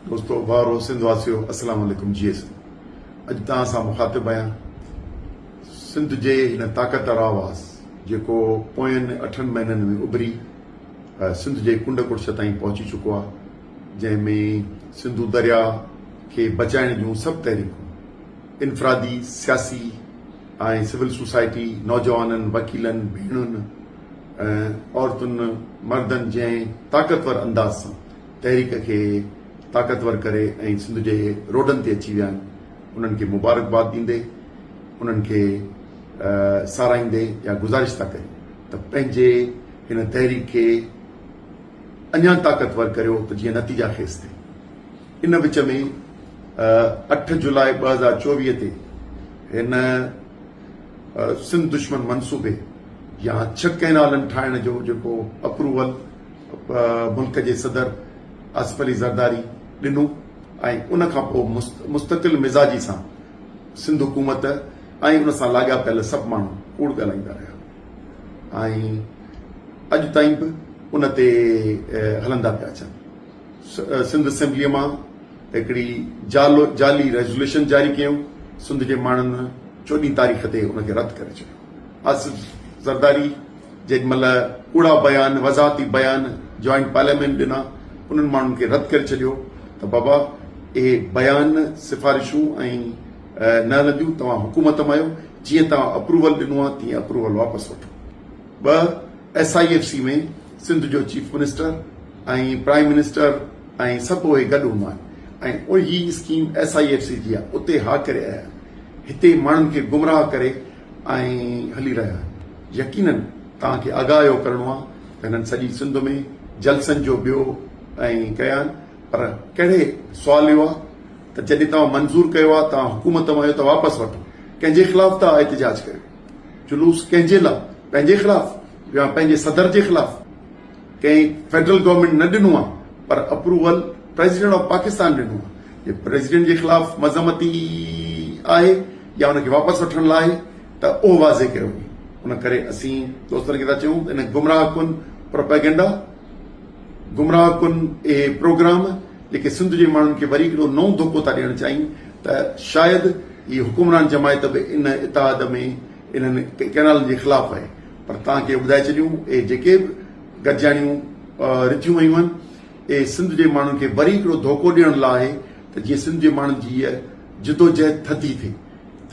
दोस्तों भाउरो सिंध वासियो अस्सलाम वालेकुम जी अॼु तव्हां सां मुखातिब आहियां सिंध जे हिन ताक़तवर आवाज़ जेको पोयनि 8 महीननि में उभरी सिंध जे कुंड कुर्श ताईं पहुची चुको आहे जंहिंमें सिंधु दरिया खे बचाइण जूं सभु तहरीकूं इनफरादी सियासी ऐं सिविल सोसाइटी नौजवाननि वकीलनि भेणुनि औरतुनि मर्दनि जंहिं ताक़तवर अंदाज़ सां तहरीक खे ताक़तवर करे ऐं सिंध जे रोडनि ते अची विया आहिनि उन्हनि खे मुबारकबाद ॾींदे उन्हनि खे साराईंदे या गुज़ारिश था कयूं त पंहिंजे हिन तहरीक खे अञा ताक़तवर करियो त जीअं नतीजा खेसि थिए इन विच में 8 जुलाई 2024 ते हिन सिंध दुश्मन मनसूबे या 6 कैनालनि ठाहिण जो जेको अप्रूवल मुल्क जे सदर आसिफ अली ज़रदारी ॾिनो ऐं उन खां पोइ मुस्तक़िल मिज़ाजी सां सिंध हुकूमत ऐं उन सां लाॻापियल सभु माण्हू कूड़ ॻाल्हाईंदा रहिया ऐं अॼु ताईं बि उन ते हलंदा पिया अचनि सिंध असेंबलीअ मां हिकिड़ी जाली रेज़ोल्यूशन जारी कयूं सिंध जे माण्हुनि 14 तारीख़ ते उनखे रद्द करे छॾियो आसिफ ज़रदारी जेॾीमहिल कूड़ा बयान वज़ाहती बयान जॉइंट पार्लियामेंट ॾिना उन्हनि माण्हुनि खे रद्द करे छॾियो त बाबा इहे बयान सिफ़ारिशूं ऐं न हलंदियूं तव्हां हुकूमत में आहियो जीअं तव्हां अप्रूवल ॾिनो आहे तीअं अप्रूवल वापसि वठो 2 SIFC में सिंध जो चीफ मिनिस्टर ऐं प्राइम मिनिस्टर ऐं सभु उहे गॾु हूंदा आहिनि ऐं उही स्कीम SIFC जी आहे उते हा करे आया हिते माण्हुनि खे गुमराह करे ऐं हली रहिया आहिनि यकीनन तव्हांखे आगाह इहो करणो आहे त हिननि सॼी सिंध में जलसनि जो ॿियो ऐं कया आहिनि पर कहिड़े सुवाल इहो आहे त जॾहिं तव्हां मंज़ूर कयो आहे तव्हां हुकूमत में आहियो त वापसि वठो कंहिंजे ख़िलाफ़ तव्हां एहतिजाज कयो जुलूस कंहिंजे लाइ पंहिंजे ख़िलाफ़ या पंहिंजे सदर जे ख़िलाफ़ कंहिं फेडरल गवर्नमेंट न ॾिनो आहे पर अप्रूवल प्रेसिडेंट ऑफ पाकिस्तान ॾिनो आहे प्रेसिडेंट जे ख़िलाफ़ मज़मती आहे या उनखे वापसि वठण लाइ त उहो वाज़े कयो उन करे असीं दोस्तनि खे था चयूं त इन गुमराह कुन प्रोपेगेंडा गुमराह कुन इहे प्रोग्राम जेके सिंध जे माण्हुनि खे वरी हिकिड़ो नओं धोखो था ॾियणु चाहिनि त शायदि हीअ हुकुमरान जमायत बि इन इतिहाद में इन्हनि कैनालनि जे ख़िलाफ़ आहे पर तव्हांखे ॿुधाए छॾियूं इहे जेके बि गॾिजाणियूं रिथियूं वयूं आहिनि इहे सिंध जे माण्हुनि खे वरी हिकिड़ो धोखो ॾियण लाइ आहे त जीअं सिंध जे माण्हुनि जी हीअ जिदोजहद थधी थिए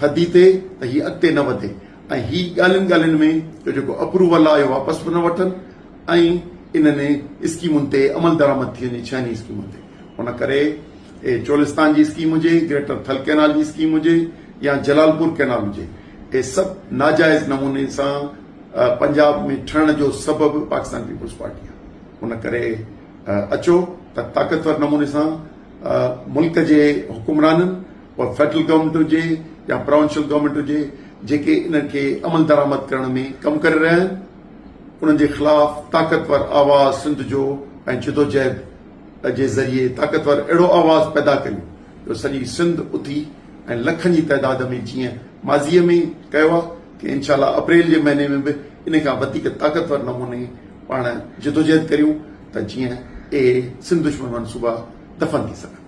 थधी थिए त हीअ अॻिते न वधे ऐं ही ॻाल्हियुनि ॻाल्हियुनि में जेको अप्रूवल आहे इहो वापसि न वठनि ऐं इन्हनि स्कीमुनि ते अमल दरामद थी वञे 6 स्कीमुनि ते उन करे चोलिस्तान जी स्कीम हुजे ग्रेटर थल कैनाल जी स्कीम हुजे या जलालपुर कैनाल हुजे इहे सभु नाजाइज़ नमूने सां पंजाब में ठहण जो सबबु पाकिस्तान पीपुल्स पार्टी आहे उन करे अचो त ताक़तवर नमूने सां मुल्क जे हुकुमराननि और फेडरल गवर्नमेंट हुजे या प्रोविंशियल गवर्नमेंट हुजे जेके इन्हनि खे अमल दरामद करण में कमु करे रहिया आहिनि उन्हनि जे ख़िलाफ़ ताक़तवर आवाज़ सिंध जो ऐं जिदोजहद जे ज़रिए ताक़तवर अहिड़ो आवाज़ पैदा करियूं जो सॼी सिंध उथी ऐं लखनि जी तइदाद में जीअं माज़ीअ में कयो आहे कि इंशाअल्लाह अप्रैल जे महीने में बि इन खां वधीक ताक़तवर नमूने पाण जिदोजहद करियूं त जीअं इहे सिंध दुश्मन मनसूबा दफ़न थी सघनि